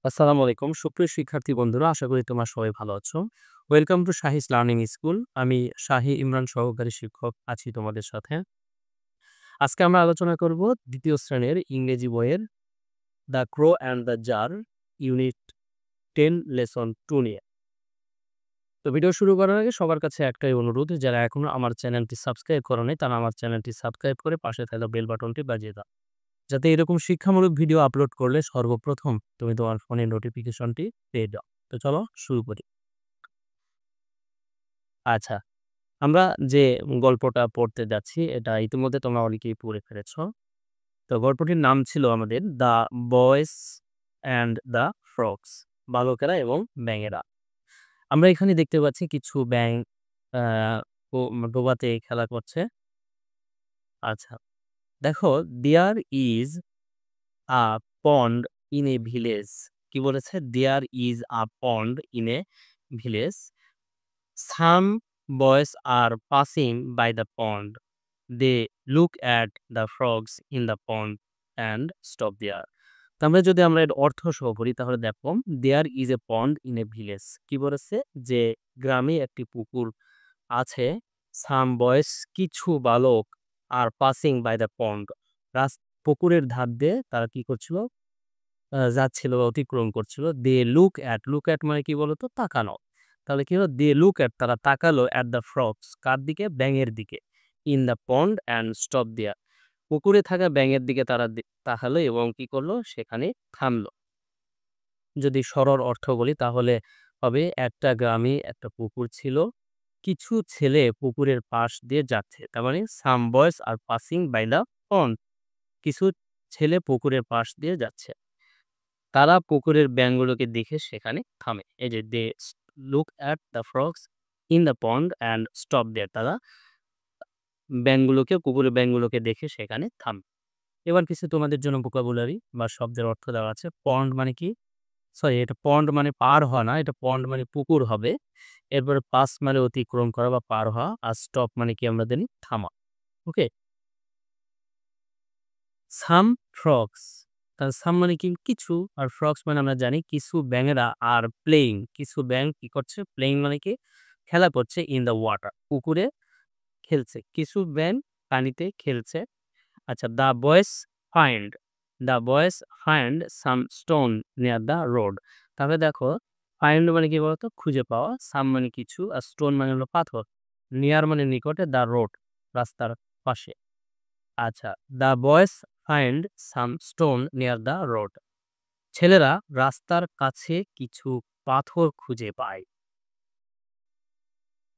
আসসালামু আলাইকুম সুপ্রিয় শিক্ষার্থী বন্ধুরা, আশা করি তোমরা সবাই ভালো আছো। Welcome to Shahi's learning school. আমি শাহি ইমরান সহকারী শিক্ষক আছি তোমাদের সাথে। আজকে আমরা আলোচনা করব দ্বিতীয় শ্রেণীর ইংরেজি বইয়ের the crow and the jar unit 10 lesson 2 নিয়ে। তো ভিডিও শুরু করার আগে সবার কাছে একটাই অনুরোধ, যারা এখনো আমার চ্যানেলটি সাবস্ক্রাইব করোনি তারা আমার চ্যানেলটি সাবস্ক্রাইব করে পাশে থাকা বেল বাটনটি বাজিয়ে দাও, যাতে এরকম শিক্ষামূলক ভিডিও আপলোড করলে সর্বপ্রথম তুমি তোমার ফোনের নোটিফিকেশনটি পেয়ে যাও। তো চলো শুরু করি। আচ্ছা, আমরা যে গল্পটা পড়তে যাচ্ছি এটা ইতিমধ্যে তোমরা অনেকেই পড়ে ফেলেছ। তো গল্পটির নাম ছিল আমাদের the boys and the frogs, বালকেরা এবং ব্যাঙেরা। আমরা এখানে দেখতে পাচ্ছি কিছু ব্যাঙ ডোবাতে খেলা করছে। আচ্ছা, দেখো, there is a pond in a village. কি বলেছে? There is a pond in a village. Some boys are passing by the pond. They look at the frogs in the pond and stop there. তো আমরা এর অর্থ সহ পড়ি তাহলে দেখো, there is a pond in a village. কি বলেছে? যে গ্রামে একটি পুকুর আছে। সাম বয়েস, কিছু বালক, আর পাসিং বাই দ্য পন্ড, পুকুরের ধার দিয়ে তারা কি করছিল? যাচ্ছিল বা অতিক্রম করছিল। দে লুক অ্যাট মানে কি বলতো? তাকানো। তাহলে কি হলো? দে লুক অ্যাট, তারা তাকালো অ্যাট দ্য ফ্রগস, কার দিকে? ব্যাঙের দিকে। In the pond and stop there, পুকুরে থাকা ব্যাঙের দিকে তারা তাকালো এবং কি করলো? সেখানে থামলো। যদি সরল অর্থ বলি তাহলে হবে, একটা গ্রামে একটা পুকুর ছিল, কিছু ছেলে পুকুরের পাশ দিয়ে যাচ্ছে। তার মানে some boys are passing by the pond, কিছু ছেলে পুকুরের পাশ দিয়ে যাচ্ছে। তারা পুকুরের ব্যাঙগুলোকে দেখে সেখানে থামে। এই যে they look at the frogs in the pond and stop there, তারা পুকুরের ব্যাঙগুলোকে দেখে সেখানে থামে। এবার কিছু তোমাদের জন্য ভোকাবুলারি বা শব্দের অর্থ দেওয়া আছে। পন্ড মানে কি? সরি, এটা পন্ড মানে পার হওয়া না, এটা পন্ড মানে পুকুর হবে। এরপরে পাস মানে অতিক্রম করা বা পার হওয়া, আর স্টপ মানে কি আমরা জানি থামা। ওকে, সাম ফ্রগস, তাহলে সাম মানে কি? কিছু, আর ফ্রগস মানে আমরা জানি কিছু ব্যাঙেরা, আর প্লেইং, কিছু ব্যাঙ কি করছে? প্লেইং মানে কি? খেলা করছে। ইন দ্য ওয়াটার, পুকুরে খেলছে। কিছু ব্যাঙ পানিতে খেলছে। আচ্ছা, find the boys find some stone near the road. তাহলে দেখো, ফাইন্ড মানে কি বলতো? খুঁজে পাওয়া। সাম মানে কিছু, আর স্টোন মানে হলো পাথর। নিয়ার মানে নিকটে, দ্য রোড রাস্তার পাশে। আচ্ছা, the boys find some stone near the road, ছেলেরা রাস্তার কাছে কিছু পাথর খুঁজে পায়।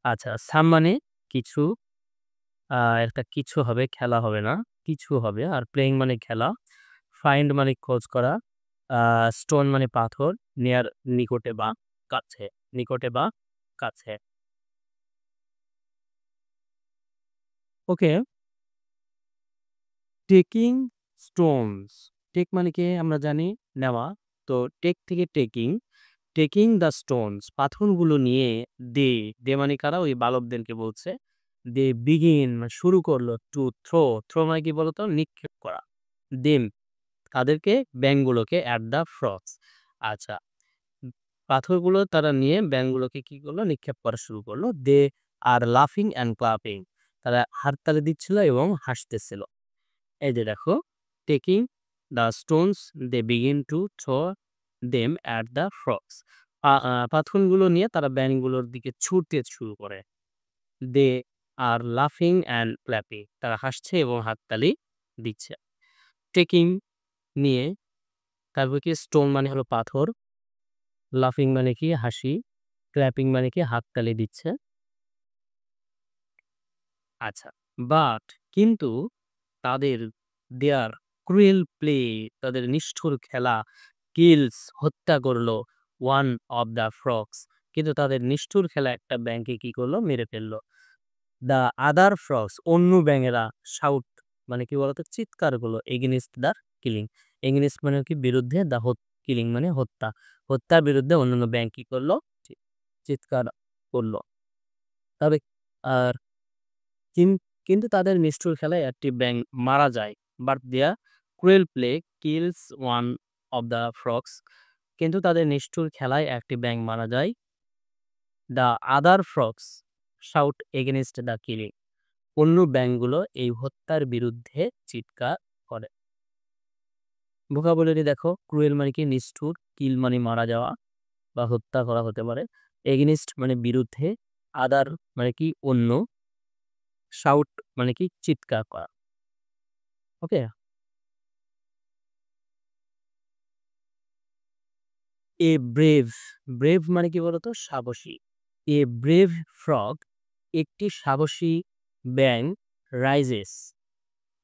আচ্ছা, সাম মানে কিছু, একটা কিছু হবে, খেলা হবে না, কিছু হবে। আর প্লেইং মানে খেলা। ফাইন্ড মানে খোঁজ করা। স্টোন মানে পাথর। নিয়ার নিকটে বা কাছে, নিকটে বা কাছে। ওকে, টেকিং স্টোনস। টেক মানে কি আমরা জানি নেওয়া। তো টেক থেকে টেকিং, টেকিং দ্য স্টোনস, পাথরগুলো নিয়ে। দে, দে মানে কারা? ওই বালকদেরকে বলছে। দে বিগিন মানে শুরু করলো। টু থ্রো, থ্রো মানে কি বলতো? নিক্ষেপ করা। দেম, তাদেরকে, ব্যাঙগুলোকে, অ্যাট দ্য ফ্রগস। আচ্ছা, উম পাথরগুলো তারা নিয়ে ব্যাঙগুলোকে কি করলো? নিক্ষেপ করা শুরু করলো। দে আর লাফিং অ্যান্ড ক্লাপিং, তারা হাততালি দিচ্ছিল এবং হাসতেছিল। এই যে দেখো, taking the stones they begin to throw them at the frogs, পাথরগুলো নিয়ে তারা ব্যাঙগুলোর দিকে ছুটতে শুরু করে। দে আর লাফিং অ্যান্ড ক্ল্যাপিং, তারা হাসছে এবং হাততালি দিচ্ছে। টেকিং নিয়ে, তারপর কি? স্টোন মানে হলো পাথর, লাফিং মানে কি? হাসি, ক্ল্যাপিং মানে কি? হাততালি দিচ্ছে। আচ্ছা, বাট কিন্তু তাদের, দেয়ার ক্রুয়েল প্লে, তাদের নিষ্ঠুর খেলা, কিলস হত্যা করলো ওয়ান অফ দ্য ফ্রগস, কিন্তু তাদের নিষ্ঠুর খেলা একটা ব্যাঙকে কি করলো? মেরে ফেললো। দ্য আদার ফ্রগস, অন্য ব্যাঙেরা, শাউট মানে কি বলতো? চিৎকার করলো। এগেনিস্ট দ্য কিলিং, এগেনিস্ট মানে কি? বিরুদ্ধে। দ্য কিলিং মানে হত্যা, হত্যার বিরুদ্ধে অন্যান্য ব্যাঙ কি করলো? চিৎকার করলো। তবে আর কিন্তু তাদের নিষ্ঠুর খেলায় একটি ব্যাঙ মারা যায়। But their cruel play kills one of the frogs, কিন্তু তাদের নিষ্ঠুর খেলায় একটি ব্যাঙ মারা যায়। The other frogs shout against the killing. অন্য ব্যাঙগুলো এই হত্যার বিরুদ্ধে চিৎকার করে। ভোকাবুলারি দেখো, ক্রুয়েল মানে কি নিষ্ঠুর, কিল মানে মারা যাওয়া বা হত্যা করা হতে পারে, এগেনিস্ট মানে বিরুদ্ধে, আদার মানে কি অন্য, শাউট মানে কি চিৎকার করা। ওকে, এ ব্রেভ, ব্রেভ মানে কি বলতো সাহসী। এ ব্রেভ ফ্রগ একটি সাহসী ব্যাং রাইজেস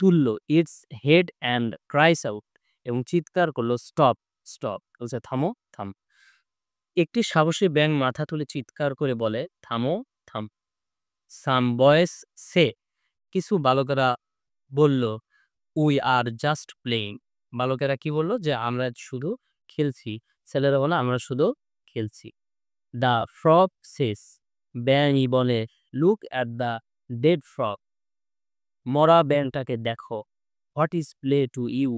তুলল ইটস হেড অ্যান্ড ক্রাইস আউট এবং চিৎকার করলো স্টপ স্টপ, বলছে থামো থাম। একটি সাহসী ব্যাং মাথা তুলে চিৎকার করে বলে থামো থাম। সাম বয়েস সে, কিছু বালকেরা বলল উই আর জাস্ট প্লেইং। বালকেরা কি বলল যে আমরা শুধু খেলছি। ছেলেরা বলে আমরা শুধু খেলছি। দ্য ফ্রগ সেস, ব্যাঙই বলে look at the dead frog, মরা ব্যাঙটাকে দেখো। What is play to you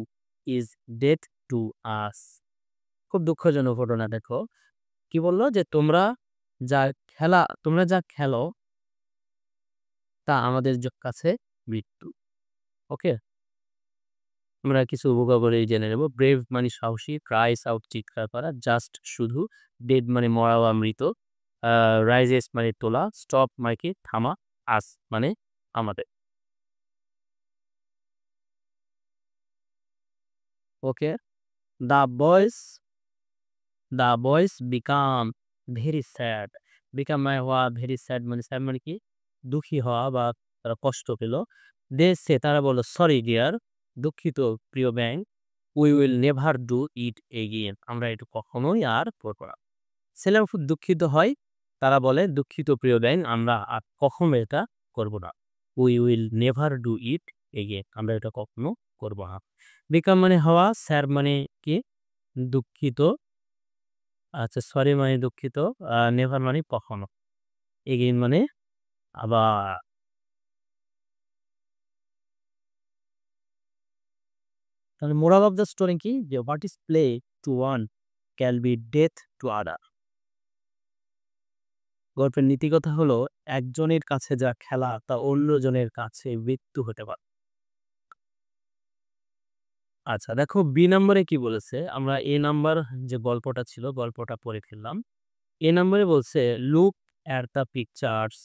is death to us. খুব দুঃখজনক ঘটনা। দেখো কি বললো যে তোমরা যা খেলো তা আমাদের কাছে মৃত্যু। ওকে, আমরা কিছু ভোকাবুলারি জেনে নেব। ব্রেভ মানে সাহসী, ক্রাইস আউট চিৎকার করা, জাস্ট শুধু, ডেড মানে মরা বা মৃত, রাইজেস মানে তোলা, স্টপ মানে কি থামা, আস মানে আমাদের। Okay, the boys the boys become very sad. Become মানে হওয়া, ভেরি স্যাড মানে স্যাড মানে কি দুঃখী হওয়া বা তারা কষ্ট পেল। তারা বলল সরি ডিয়ার, দুঃখিত প্রিয় ব্যাং, we will never do it again, আমরা এটা কখনোই আর করবো না। ছেলেরা খুব দুঃখিত হয়, তারা বলে দুঃখিত প্রিয় ব্যাং, আমরা আর কখনো এটা করব না। We will never do it again, আমরা এটা কখনো করব না। বিকাম মানে হওয়া, স্যার মানে কি দুঃখিত, আচ্ছা সরি মানে দুঃখিত, নেভার মানে কখনো, এগেইন মানে আবার। তাহলে মোরাল অফ দ্য স্টোরি কি, যে what is play two one can be death to other. গল্পের নীতিকথা হলো একজনের কাছে যা খেলা তা অন্যজনের কাছে মৃত্যু হতে পারে। আচ্ছা দেখো বি নম্বরে কি বলেছে, আমরা এ নাম্বার যে গল্পটা ছিল গল্পটা পড়ে ফেললাম। এ নম্বরে বলছে লুক অ্যাট দ্য পিকচার্স,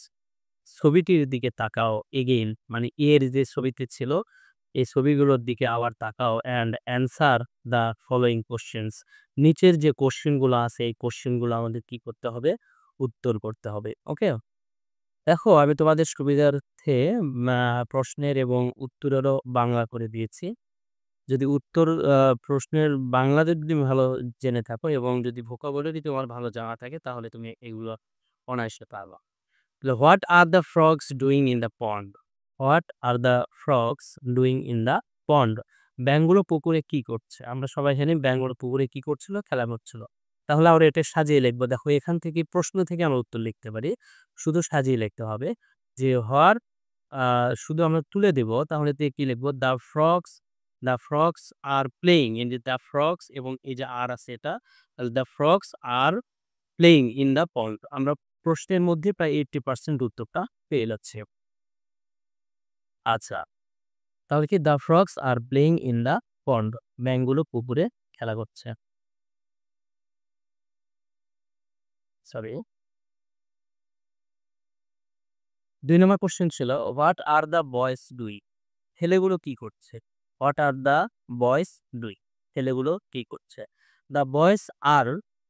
ছবিটির দিকে তাকাও, এগেইন মানে এর যে ছবিতে ছিল এই ছবিগুলোর দিকে আবার তাকাও, and answer the following questions, নিচের যে কোশ্চেনগুলো আছে এই কোশ্চেনগুলো আমাদের কি করতে হবে, উত্তর করতে হবে। ওকে, দেখো আমি তোমাদের সুবিধার্থে প্রশ্নের এবং উত্তরেরও বাংলা করে দিয়েছি। যদি উত্তর প্রশ্নের বাংলাতে যদি ভালো জেনে থাকো এবং যদি ভোকাবুলারি তোমার ভালো জানা থাকে তাহলে তুমি এগুলো অনায়াসে পারবা। What are the frogs doing in the pond, what are the frogs doing in the pond, ব্যাঙগুলো পুকুরে কি করছে। আমরা সবাই জানি ব্যাঙগুলো পুকুরে কি করছিল, খেলা করছিল। তাহলে আমরা এটা সাজিয়ে লিখবো। দেখো এখান থেকে প্রশ্ন থেকে আমরা উত্তর লিখতে পারি, শুধু সাজিয়ে লিখতে হবে যে হোয়ার, শুধু আমরা তুলে দেব তাহলে কি লিখবো, দ্য ফ্রগস আর প্লেইং, এই যে দ্য ফ্রগস এবং এই যে আর আছে এটা, the frogs are playing in the পন্ড, আমরা প্রশ্নের মধ্যে প্রায় 80% উত্তরটা পেয়ে যাচ্ছে। আচ্ছা, তাহলে কি the frogs are playing in the pond, ব্যাঙগুলো পুকুরে খেলা করছে। সরি, 2 নম্বর কোশ্চেন ছিল what are the boys doing, ছেলেগুলো কি করছে। What are the boys doing, ছেলেগুলো কি করছে। The boys are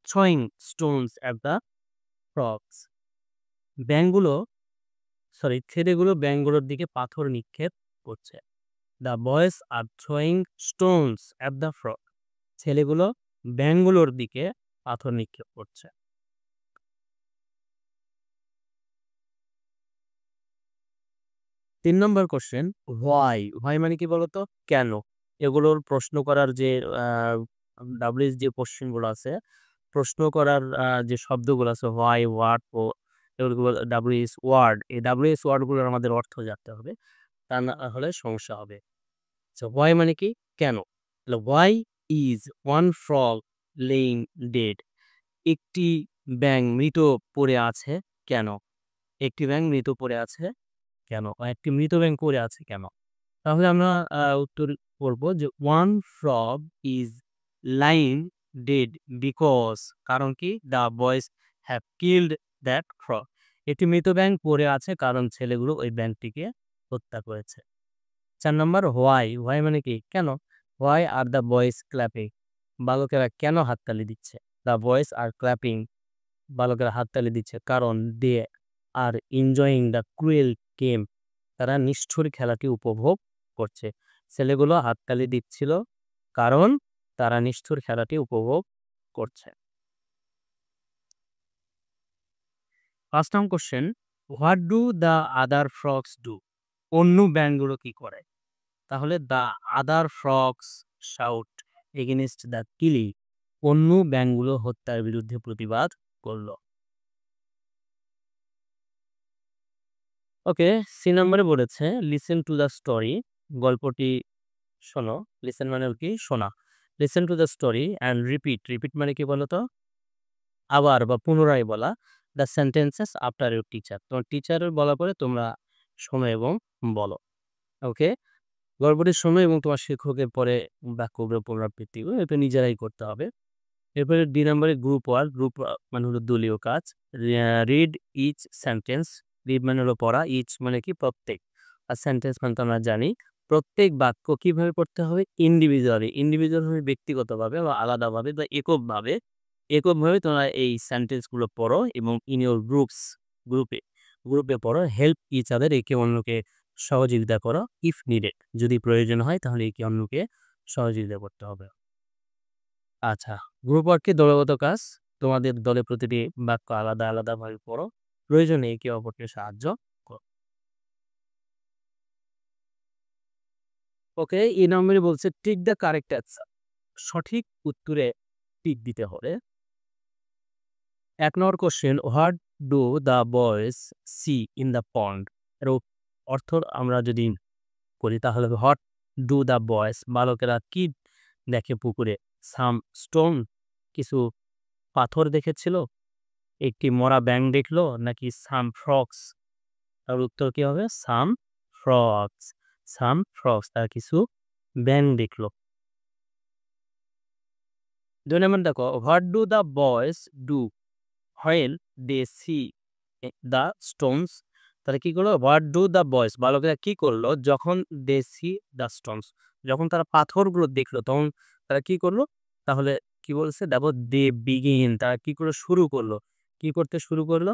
throwing stones at the frogs, ব্যাঙগুলো ছেলেগুলো ব্যাঙগুলোর দিকে পাথর নিক্ষেপ করছে। The boys are throwing stones at the frog, ছেলেগুলো ব্যাঙগুলোর দিকে পাথর নিক্ষেপ করছে। 3 নম্বর কোশ্চেন হোয়াই, হোয়াই মানে কি বলতো কেন। এগুলোর প্রশ্ন করার যে ডাব্লিউএস যে কোশ্চেন গুলো আছে, প্রশ্ন করার যে শব্দগুলো আছে হোয়াই, হোয়াট ও এগুলো ডাব্লিউএস ওয়ার্ড, এই ডাব্লিউএস ওয়ার্ডগুলোর আমাদের অর্থ জানতে হবে, তা না হলে সমস্যা হবে। সো হোয়াই মানে কি কেন, why is one frog laying dead. একটি ব্যাঙ মৃত পড়ে আছে কেন? একটি ব্যাঙ মৃত পড়ে আছে কেন? বা একটি মৃত ব্যাঙ পড়ে আছে কেন? তাহলে আমরা উত্তর করব যে one frog is lying dead because, কারণ কি? The boys have killed that frog. একটি মৃত ব্যাঙ পড়ে আছে কারণ ছেলেগুলো ওই ব্যাঙটিকে হত্যা করেছে। ৪ নম্বর হোয়াই। হোয়াই মানে কি? কেন? Why are the boys clapping? বালকেরা কেন হাততালি দিচ্ছে? দ্য বয়েজ আর ক্ল্যাপিং, বালকেরা হাততালি দিচ্ছে কারণ they are enjoying the cruel game, তারা নিষ্ঠুর খেলাটি উপভোগ করছে। ছেলেগুলো হাততালি দিচ্ছিল কারণ তারা নিষ্ঠুর খেলাটি উপভোগ করছে। ৫ নং question, what do the other frogs do? অন্য ব্যাঙগুলো কি করে? তাহলে the other frogs shout against the killing. অন্য ব্যাঙগুলো হত্যার বিরুদ্ধে প্রতিবাদ করল। ওকে, সি নম্বরে বলেছে লিসেন টু দ্য স্টোরি। গল্পটি শোনো। লিসেন মানে কি? শোনা। Listen to the story and repeat. Repeat মানে কি বলতো? আবার বা পুনরায় বলা। The sentences after your teacher. তোমার টিচারের বলার পরে তোমরা শোনো এবং বলো। ওকে, গল্পটি শোনো এবং তোমার শিক্ষকের পরে বাক্যগুলো পুনরাবৃত্তি করো। এটা নিজেরাই করতে হবে। এরপরে ২ নম্বরে গ্রুপ ওয়ার্ক। গ্রুপ মানে হলো দলীয় কাজ। Read each sentence. রিড মানে হলো পড়া। ইচ মানে কি? প্রত্যেক। আর সেন্টেন্স মানে তো আমরা জানি। প্রত্যেক বাক্য কিভাবে পড়তে হবে? ইন্ডিভিজুয়ালি। ইন্ডিভিজুয়াল ভাবে ব্যক্তিগতভাবে বা আলাদাভাবে বা এককভাবে। এককভাবে তোমরা এই সেন্টেন্সগুলো পড়ো এবং ইন ইউর গ্রুপে গ্রুপে পড়ো। হেল্প ইচ আদার, একে অন্যকে সহযোগিতা করো। ইফ নিডেড, যদি প্রয়োজন হয় তাহলে একে অন্যকে সহযোগিতা করতে হবে। আচ্ছা, গ্রুপ ওয়ার্কে দলগত কাজ। তোমাদের দলে প্রতিটি বাক্য আলাদা আলাদাভাবে পড়ো। প্রয়োজনে একে অপরকে সাহায্য করো। ওকে, এই নম্বরে বলছে টিক দ্য কারেক্ট অ্যান্সার। সঠিক উত্তরে টিক দিতে হবে। ১ নম্বর question, what do the boys see in the pond? এর অর্থ আমরা যদি করি তাহলে হোয়াট ডু দ্য বয়েজ, বালকেরা কি দেখে পুকুরে? সাম স্টোন, কিছু পাথর দেখেছিল? একটি মরা ব্যাঙ দেখলো? নাকি সাম ফ্রগস? তার উত্তর কি হবে? সাম ফ্রগস। সাম ফ্রগস, তারা কিছু ব্যাঙ দেখলো। ২ নম্বর দেখো, what do the boys do when they see the stones? তারা কি করলো? হোয়াট ডু দ্য বয়েজ, বালকেরা কি করলো যখন দে সি দ্য স্টোনস? যখন তারা পাথরগুলো দেখলো তখন তারা কি করলো? তাহলে কি বলছে? দেখো, দে বিগিন, তারা কি করে শুরু করলো? কি করতে শুরু করলো?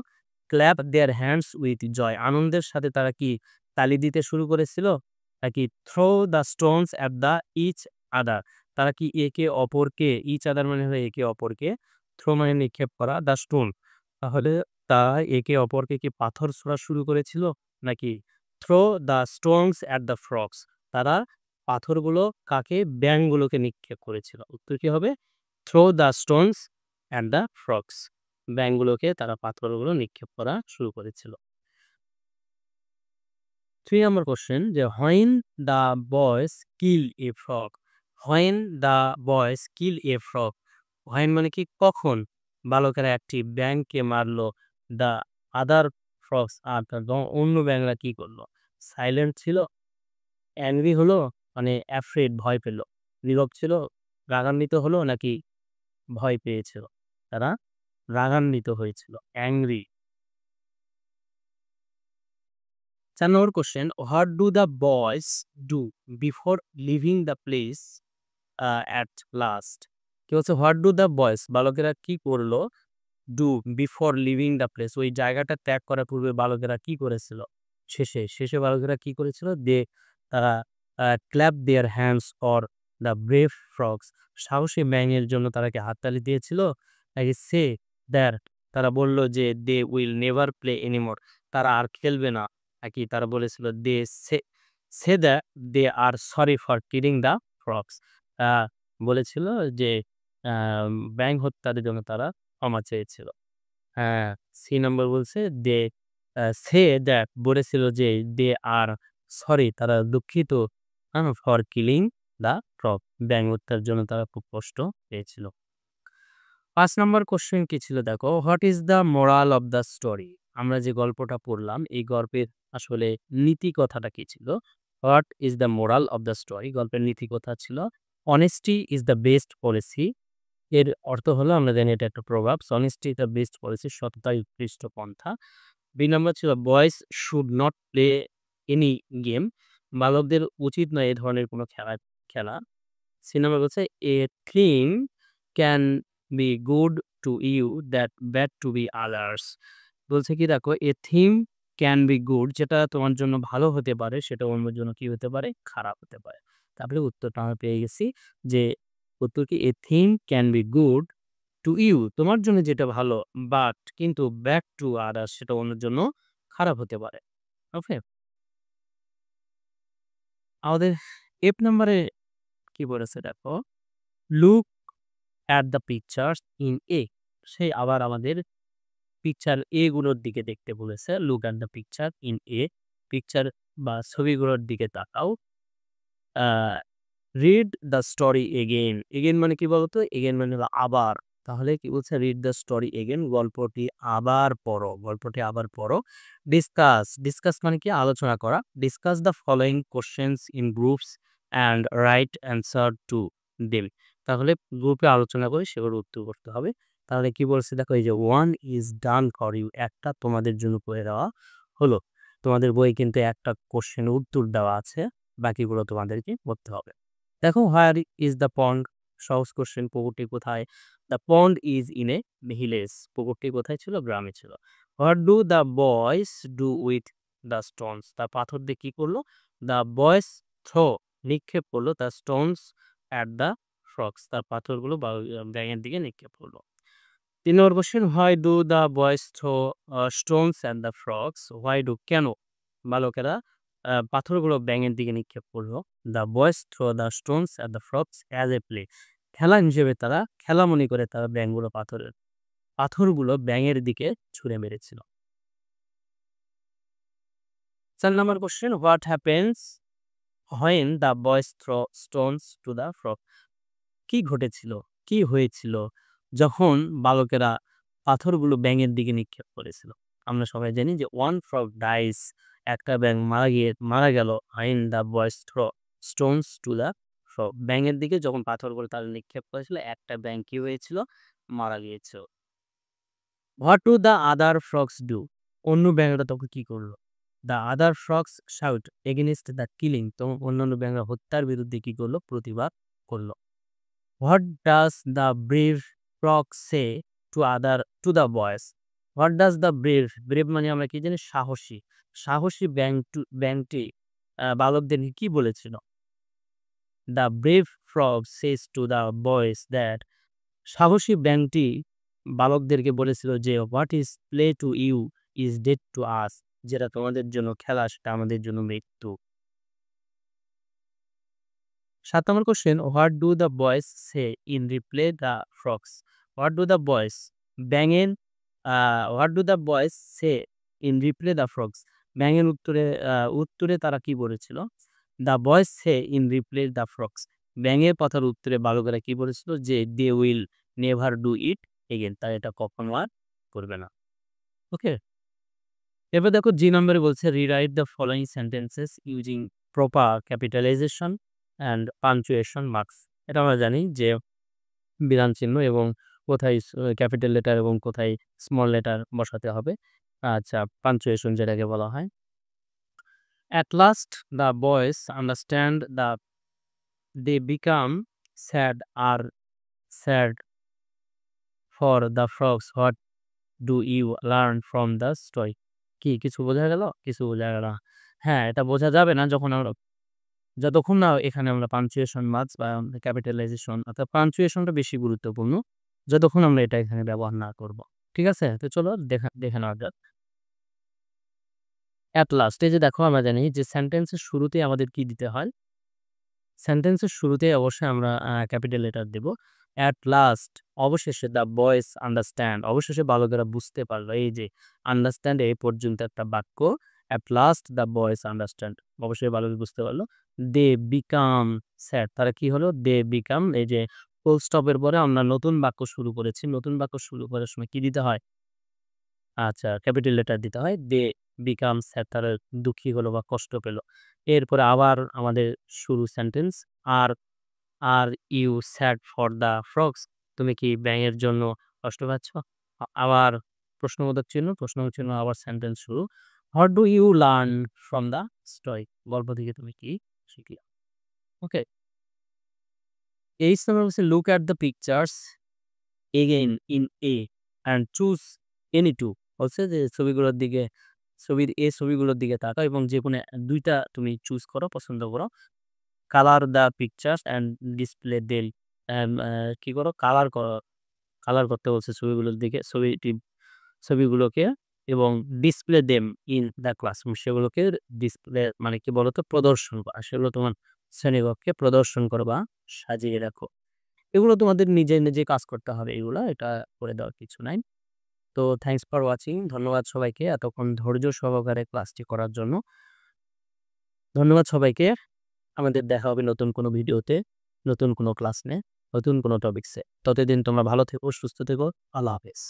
Clap their hands with joy, আনন্দের সাথে তারা কি তালি দিতে শুরু করেছিল? নাকি throw the stones at the each other, তারা কি একে অপরকে, ইচ আদার মানে হলো একে অপরকে, থ্রো মানে নিক্ষেপ করা, দ্য স্টোন তাহলে তারা একে অপরকে কি পাথর ছোঁড়া শুরু করেছিল? নাকি throw the stones at the frogs, তারা পাথরগুলো কাকে? ব্যাঙগুলোকে নিক্ষেপ করেছিল। উত্তর কি হবে? Throw the stones at the frogs, ব্যাঙগুলোকে তারা পাথরগুলো নিক্ষেপ করা শুরু করেছিল। 3 নম্বর কোশ্চেন, যে when the boys kill a frog. When the boys kill a frog, when মানে কি? কখন বালকেরা একটি ব্যাঙকে মারলো? দ্য আদার ফ্রগস আর অন্য ব্যাঙরা কি করলো? সাইলেন্ট ছিল? অ্যাংরি হলো মানে অ্যাফ্রেড, ভয় পেল? নীরব ছিল? রাগান্বিত হলো? নাকি ভয় পেয়েছিল? তারা রাগান্বিত হয়েছিল, অ্যাংরি। ৪ নম্বর question, what do the boys do before living the place at last? কি হচ্ছে? হোয়াট ডু দ্য বয়েজ, বালকেরা কি করলো? Do before living the place, ওই জায়গাটা ত্যাগ করার পূর্বে বালকেরা কি করেছিল? শেষে বালকেরা কি করেছিল? তারা clap their hands or the brave frogs, সাহসী ব্যাঙের জন্য তারা কি হাততালি দিয়েছিল? নাকি সে দ্যাট, তারা বলল যে they will never play anymore, তারা আর খেলবে না? নাকি তারা বলেছিল they say say that they are sorry for killing the frogs, বলেছিল যে ব্যাঙ হত্যার জন্য তারা ক্ষমা চেয়েছিল। হ্যাঁ, সি নাম্বার বলছে দে সে দ্যাট, বলেছিল যে দে আর সরি, তারা দুঃখিত ফর কিলিং দ্য ফ্রগ, ব্যাঙ হত্যার জন্য তারা খুব কষ্ট পেয়েছিল। 5 নাম্বার কোয়েশ্চেন কি ছিল দেখো, what is the moral of the story? আমরা যে গল্পটা পড়লাম এই গল্পের আসলে নীতি কথাটা কি ছিল? What is the moral of the story? গল্পের নীতি কথা ছিল honesty is the best policy. এর অর্থ হলো আমরা জানি এটা একটা প্রভাব। Honesty is the best policy, সততাই উৎকৃষ্ট পন্থা। ২ নাম্বার ছিল boys should not play any game. বালকদের উচিত নয় এ ধরনের কোনো খেলা। সিনেমা বলছে a thing can be good to you that bad to be others. বলছে কি দেখো, এ থিম ক্যান বি গুড, যেটা তোমার জন্য ভালো হতে পারে সেটা অন্যের জন্য কি হতে পারে, খারাপ হতে পারে। তারপরে উত্তরটা আমরা পেয়ে গেছি যে উত্তর কি, a theme can be good to you, তোমার জন্য যেটা ভালো, বাট কিন্তু ব্যাড টু আদার্স সেটা অন্যের জন্য খারাপ হতে পারে। ওকে, আমাদের এফ নাম্বারে কি বলেছে দেখো, look at the pictures in A. সে আবার আমাদের পিকচার এ গুলোর দিকে দেখতে বলেছে। Look at the picture in A, picture বা ছবিগুলোর দিকে তাকাও। Read the story again. Again মানে কি বলতো? এগেইন মানে হলো আবার। তাহলে কি বলছে? রিড দ্য স্টোরি এগেইন, গল্পটি আবার পড়ো, গল্পটি আবার পড়ো। ডিসকাস, ডিসকাস মানে কি? আলোচনা করা। Discuss the following questions in groups and right answer to them. তাহলে গ্রুপে আলোচনা করে সেগুলোর উত্তর করতে হবে। তাহলে কি বলছে দেখো, এই যে one is done for you, একটা তোমাদের জন্য করে দেওয়া হলো। তোমাদের বই কিন্তু একটা কোশ্চেনের উত্তর দেওয়া আছে, বাকিগুলো তোমাদেরকে করতে হবে। দেখো, হোয়ার ইজ দ্য পন্ড? সহজ কোশ্চেন। পুকুরটি কোথায়? The pond is in a village. পুকুরটি কোথায় ছিল? গ্রামে ছিল। What do the boys do with the Stones? তার পাথর দিয়ে কি করলো? দ্য বয়েজ থ্রো, নিক্ষেপ করলো, the stones at the frogs, তার পাথরগুলো ব্যাঙের দিকে নিক্ষেপ করলো। ৩ নম্বর question, why do the boys throw stones at the frogs? Why do, কেন বালকেরা পাথরগুলো ব্যাঙের দিকে নিক্ষেপ করলো? The boys throw the stones at the frogs as a play, খেলা হিসেবে তারা, খেলা মনে করে তারা পাথরগুলো ব্যাঙের দিকে ছুঁড়ে মেরেছিল। ৪ নম্বর question, what happens when the boys throw stones to the frog? কি ঘটেছিল, কি হয়েছিল যখন বালকেরা পাথরগুলো ব্যাঙের দিকে নিক্ষেপ করেছিল? আমরা সবাই জানি যে ওয়ান ফ্রগ ডাইস, একটা ব্যাঙ মারা গেল। When the boys throw stones to the frog, ব্যাঙের দিকে যখন পাথরগুলো তারা নিক্ষেপ করেছিল, একটা ব্যাঙ কি হয়েছিল? মারা গিয়েছিল। What do the other frogs do? অন্য ব্যাঙরা তখন কি করলো? The other frogs shout against the killing, তো অন্যান্য ব্যাঙরা হত্যার বিরুদ্ধে কি করলো? প্রতিবাদ করলো। What does the brave frog say to the boys? What does the brave মানে আমরা কি জানি? সাহসী। সাহসী ব্যাঙটি বালকদের কি বলেছিল? The brave frog says to the boys that, সাহসী ব্যাঙটি বালকদেরকে বলেছিল যে what is play to you is dead to us, যেটা তোমাদের জন্য খেলা সেটা আমাদের জন্য মৃত্যু। ৭ নম্বর question, what do the boys say in reply the frogs? What do the boys, ব্যাঙের what do the boys say in reply the frogs? ব্যাঙের উত্তরে তারা কি বলেছিল? The boys say in reply the frogs, ব্যাঙের কথার উত্তরে বালকেরা কি বলেছিল? যে they will never do it again, তারা এটা কখনো আর করবে না। ওকে, এবার দেখো জি নম্বরে বলছে rewrite the following sentences using proper capitalisation and punctuation marks. এটা আমরা জানি যে বিরাম চিহ্ন এবং কোথায় ক্যাপিটাল লেটার এবং কোথায় স্মল লেটার বসাতে হবে। আচ্ছা, পাঞ্চুয়েশন যেটাকে বলা হয়। At last the boys understand the they become sad আর sad for the frogs, what do you learn from the story? কি কিছু বোঝা গেল? কিছু বোঝা গেল না। হ্যাঁ, এটা বোঝা যাবে না যতক্ষণ না এখানে আমরা পাঞ্চুয়েশন মার্কস বা ক্যাপিটালাইজেশন অর্থাৎ পাঞ্চুয়েশনটা বেশি গুরুত্বপূর্ণ, যতক্ষণ আমরা এটা এখানে ব্যবহার না করব। ঠিক আছে? তো চলো দেখে নেওয়া যাক। এট লাস্ট, এই যে দেখো আমরা জানি যে সেন্টেন্সের শুরুতেই আমাদের কি দিতে হয়? সেন্টেন্সের শুরুতেই অবশ্যই আমরা ক্যাপিটাল লেটার দেব। এট লাস্ট, অবশেষে দ্য বয়েজ আন্ডারস্ট্যান্ড, অবশেষে বালকেরা বুঝতে পারলো। এই যে আন্ডারস্ট্যান্ড এই পর্যন্ত একটা বাক্য। At last the boys understand, অবশ্যই বালক বুঝতে পারলো। দে বিকাম স্যাড, তারা কি হলো? দে বিকাম, এই যে ফুল স্টপের পরে আমরা নতুন বাক্য শুরু করেছি। নতুন বাক্য শুরু করার সময় কি দিতে হয়? আচ্ছা, ক্যাপিটাল লেটার দিতে হয়। দে বিকাম স্যাড, তারা দুঃখী হলো বা কষ্ট পেল। এরপরে আবার আমাদের শুরু সেন্টেন্স। আর are you sad for the frogs? তুমি কি ব্যাঙের জন্য কষ্ট পাচ্ছ? আবার প্রশ্নবোধক চিহ্ন, প্রশ্নবোধক চিহ্ন, আবার সেন্টেন্স শুরু। What do you learn from the story? গল্প থেকে তুমি কি শিখলে? ওকে। 8 নাম্বার হচ্ছে look at the pictures again in a and choose any 2। বলছে যে ছবিগুলোর দিকে তাকাও এবং যেকোনো ২ টা তুমি চুজ করো, পছন্দ করো। Colour the pictures and display them. কি করো? কালার করতে বলছে ছবিগুলোর দিকে, ছবিগুলোকে এবং display them in the classroom, সেগুলোকে ডিসপ্লে মানে কি বলতো? প্রদর্শন করা। সেগুলো তোমার শ্রেণীকক্ষে প্রদর্শন করো বা সাজিয়ে রাখো। এগুলো তোমাদের নিজে কাজ করতে হবে এগুলা। এটা করে দেওয়ার কিছু নাই। তো থ্যাংকস ফর ওয়াচিং। ধন্যবাদ সবাইকে এতক্ষণ ধৈর্য সহকারে ক্লাসটি করার জন্য। ধন্যবাদ সবাইকে। আমাদের দেখা হবে নতুন কোনো ভিডিওতে, নতুন কোনো ক্লাস নিয়ে, নতুন কোনো টপিকসে। ততদিন তোমরা ভালো থেকো, সুস্থ থেকো। আল্লাহ হাফেজ।